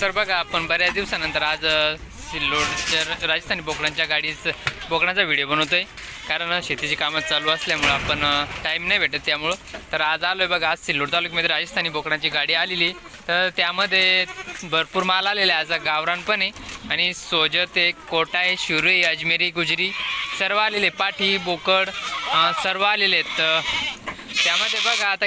तर बघा आपण बऱ्याच दिवसानंतर आज सिल्लोडच्या राजस्थानी बोकडांचा व्हिडिओ बनवतोय, कारण शेतीची कामं चालू असल्यामुळं आपण टाईम नाही भेटत त्यामुळं. तर आज आलो आहे बघा, आज सिल्लोड तालुक्यामध्ये राजस्थानी बोकडांची गाडी आलेली. तर त्यामध्ये भरपूर माल आलेला आहे, आज गावरान पण आहे आणि सोजत आहे, कोटा आहे, शिरोई, अजमेरी, गुजरी सर्व आलेले, पाठी बोकड सर्व आलेले आहेत. त्यामध्ये बघा आता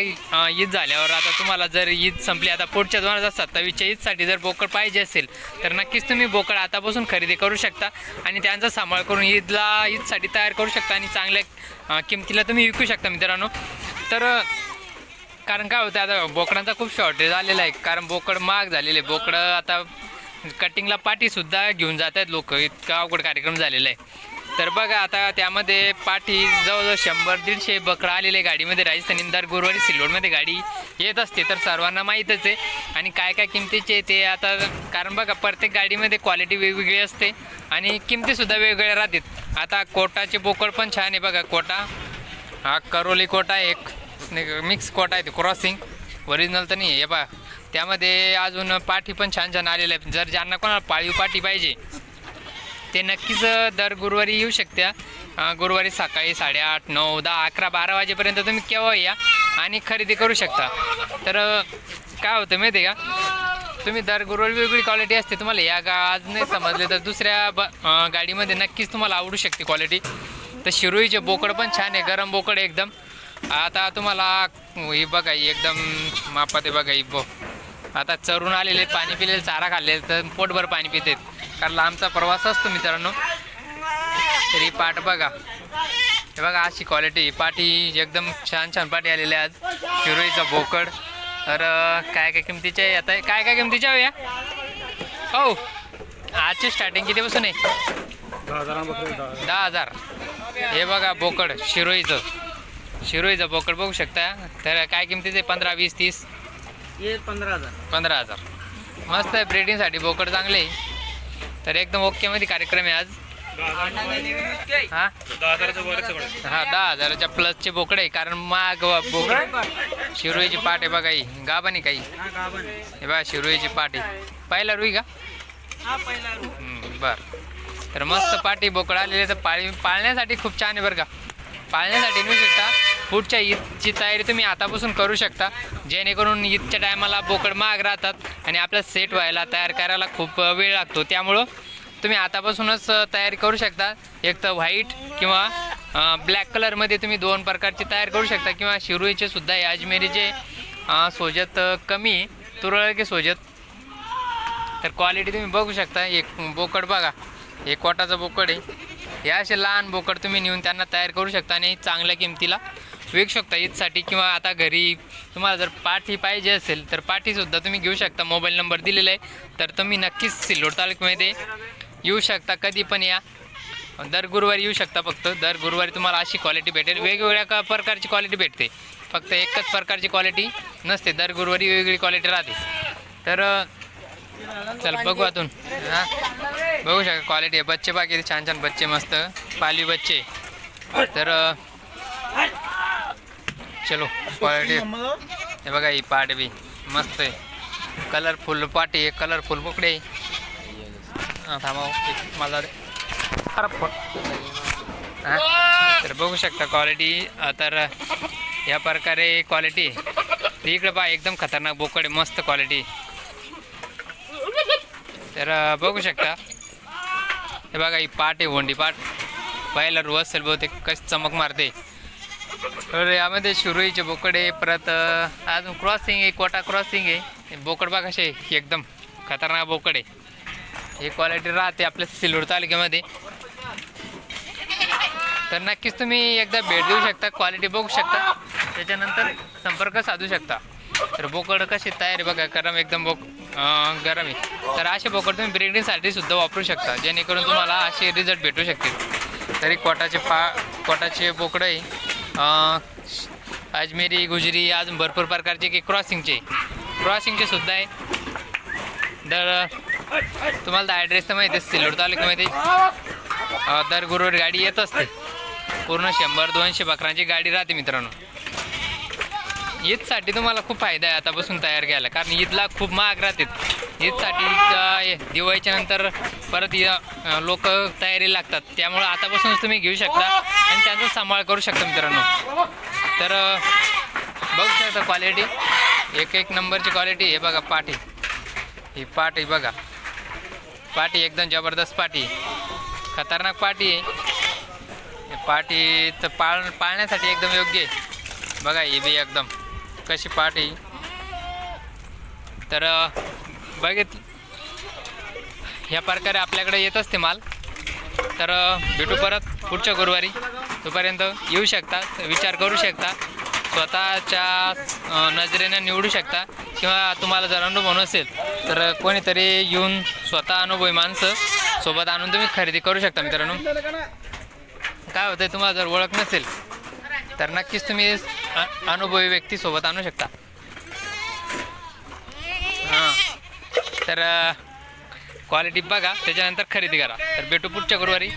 ईद झाल्यावर आता तुम्हाला जर ईद संपली, आता पुढच्या 2027च्या ईदसाठी जर बोकड पाहिजे असेल तर नक्कीच तुम्ही बोकड आतापासून खरेदी करू शकता आणि त्यांचा सांभाळ करून ईदसाठी तयार करू शकता आणि चांगल्या किमतीला तुम्ही विकू शकता मित्रांनो. तर कारण काय होतं, आता बोकडांचा खूप शॉर्टेज आलेला आहे, कारण बोकड महाग झालेले. बोकडं आता कटिंगला पाठीसुद्धा घेऊन जात आहेत लोक, इतका अवघड कार्यक्रम झालेला आहे. तर बघा आता त्यामध्ये पाठी जवळजवळ 100-150 बकरं आलेले गाडीमध्ये. राजस्थानी दर गुरुवारी सिल्लोडमध्ये गाडी येत असते, तर सर्वांना माहीतच आहे. आणि काय काय किमतीचे ते आता, कारण बघा प्रत्येक गाडीमध्ये क्वालिटी वेगवेगळी असते आणि किमतीसुद्धा वेगवेगळ्या राहतात. आता कोटाचे बोकड पण छान आहे बघा, कोटा हा करोली कोटा, एक मिक्स कोटा आहे, ते क्रॉसिंग ओरिजिनल तर नाही आहे बा. त्यामध्ये अजून पाठी पण छान छान आलेल्या आहेत. जर ज्यांना कोणाला पाळीव पाठी पाहिजे ते नक्कीच दर गुरुवारी येऊ शकत्या. गुरुवारी सकाळी 8:30, 9, 10, 11, 12 वाजेपर्यंत तुम्ही केव्हा या आणि खरेदी करू शकता. तर काय होतं माहिती आहे का, तुम्ही दर गुरुवारी वेगवेगळी क्वालिटी असते. तुम्हाला या आज नाही समजले तर दुसऱ्या गाडीमध्ये नक्कीच तुम्हाला आवडू शकते क्वालिटी. तर शिरोईचे बोकड पण छान आहे, गरम बोकड एकदम. आता तुम्हाला ही बघा, एकदम मापात आहे बघा ही आता चरून आलेले, पाणी पिलेले, चारा खाल्लेले, तर पोटभर पाणी पितात, कारण लांबचा प्रवास असतो मित्रांनो. तरी पाठ बघा, हे बघा अशी क्वालिटी पाठी, एकदम छान छान पाठी आलेली आज. शिरोईचा बोकड. तर काय काय किमतीच्या आहे, आता काय काय किमतीच्या आहे या हो. आजची स्टार्टिंग कितीपासून आहे? 10,000. हे बघा बोकड शिरोईचं बोकड बघू शकता. तर काय किमतीचं आहे? 15, 20, 30? 15,000. मस्त आहे, ब्रीडिंगसाठी बोकड चांगले आहे. तर एकदम ओके मध्ये कार्यक्रम आहे आज. हां 10,000च्या प्लसचे बोकड आहे, कारण माग बोकड. शिरोईची पाट आहे बघा, ही गाभानी काही हे बघा, शिरोईची पाट आहे. पहिला रुई का? बरं. तर मस्त पाटी बोकड आलेले. तर पाळण्यासाठी खूप छान आहे बरं का. पाळण्यासाठी मिळू शकता. पुढच्या ईदची तयारी तुम्ही आतापासून करू शकता, जेणेकरून ईदच्या टायमाला बोकड महाग राहतात आणि आपल्याला सेट व्हायला, तयार करायला खूप वेळ लागतो. त्यामुळं तुम्ही आतापासूनच तयारी करू शकता. एक तर व्हाईट किंवा ब्लॅक कलरमध्ये तुम्ही 2 प्रकारची तयार करू शकता, किंवा शिरोईचे सुद्धा आहे. अजमेरीचे सोजत कमी, तुरळ की सोजत. तर क्वालिटी तुम्ही बघू शकता. एक बोकड बघा, एक कोटाचं बोकड आहे. या असे लहान बोकड तुम्ही नेऊन त्यांना तयार करू शकता आणि चांगल्या किमतीला विकू शकता ईदसाठी. किंवा आता घरी तुम्हाला जर पाठी पाहिजे असेल तर पाठीसुद्धा तुम्ही घेऊ शकता. मोबाईल नंबर दिलेला आहे, तर तुम्ही नक्कीच सिल्लोड तालुक्यामध्ये येऊ शकता, कधी पण या. दर गुरुवारी येऊ शकता. फक्त दर गुरुवारी तुम्हाला अशी क्वालिटी भेटेल. वेगवेगळ्या प्रकारची क्वालिटी भेटते, फक्त एकच प्रकारची क्वालिटी नसते. दर गुरुवारी वेगवेगळी क्वालिटी राहते. तर चल बघू आतून. हां बघू शकता क्वालिटी आहे. बच्चे बाकी छान छान बच्चे, मस्त पालवी बच्चे. तर चलो क्वालिटी हे बघा, ही पाट बी मस्त आहे, कलरफुल पाटी आहे, कलरफुल बोकडे. थांबा मला तर बघू शकता क्वालिटी. तर या प्रकारे क्वालिटी. इकडे पहा, एकदम खतरनाक बोकड आहे, मस्त क्वालिटी. तर बघू शकता. हे बघा, ही पाट आहे, होंडी पाट. पाहायला रू असेल बहुतेक, कशी चमक मारते. तर यामध्ये शिरोईचे बोकड आहे. परत अजून क्रॉसिंग आहे, कोटा क्रॉसिंग आहे. बोकड बघा कसे एकदम खतरनाक बोकड आहे. ही क्वालिटी राहते आपल्या सिल्लोड तालुक्यामध्ये. तर नक्कीच तुम्ही एकदा भेट देऊ शकता, क्वालिटी बघू शकता, त्याच्यानंतर संपर्क साधू शकता. तर बोकड कशी तयार आहे बघा, गरम एकदम गरम आहे. तर असे बोकड तुम्ही ब्रीडिंगसाठी सुद्धा वापरू शकता, जेणेकरून तुम्हाला असे रिझल्ट भेटू शकतील. तरी कोटाचे बोकडं आहे, अजमेरी, गुजरी, अजून भरपूर प्रकारचे की क्रॉसिंगचे सुद्धा आहे. तर तुम्हाला ॲड्रेस तर माहिती आहे, सिल्लोड तालुक्यामध्ये दर गुरुवारी गाडी येत असते. पूर्ण 100-200 बकरांची गाडी राहते मित्रांनो. ईदसाठी तुम्हाला खूप फायदा आहे आतापासून तयार घ्यायला, कारण ईदला खूप महाग राहतात. ईदसाठी दिवाळीच्या नंतर परत लोक तयारी लागतात, त्यामुळं आतापासूनच तुम्ही घेऊ शकता आणि त्यांचा सांभाळ करू शकता मित्रांनो. तर बघू शकता क्वालिटी, एक नंबरची क्वालिटी. हे बघा पाटी, ही पाटी बघा, पाटी एकदम जबरदस्त पाटी, खतरनाक पाटी आहे. पाटी तर पाळण्यासाठी एकदम योग्य आहे. बघा ही बी एकदम कशी पाटी. तर बघित ह्या प्रकारे आपल्याकडे येत असते माल. तर भेटू परत पुढच्या गुरुवारी. तोपर्यंत येऊ शकता, विचार करू शकता, स्वतःच्या नजरेने निवडू शकता, किंवा तुम्हाला जर अनुभव नसेल तर कोणीतरी येऊन स्वतः अनुभवी माणसं सोबत आणून तुम्ही खरेदी करू शकता मित्रांनो. काय होतं आहे, तुम्हाला जर ओळख नसेल तर नक्कीच तुम्ही अनुभवी व्यक्ती सोबत आणू शकता. हां, तर क्वालिटी बघा, त्याच्यानंतर खरेदी करा. तर भेटू पुढच्या गुरुवारी.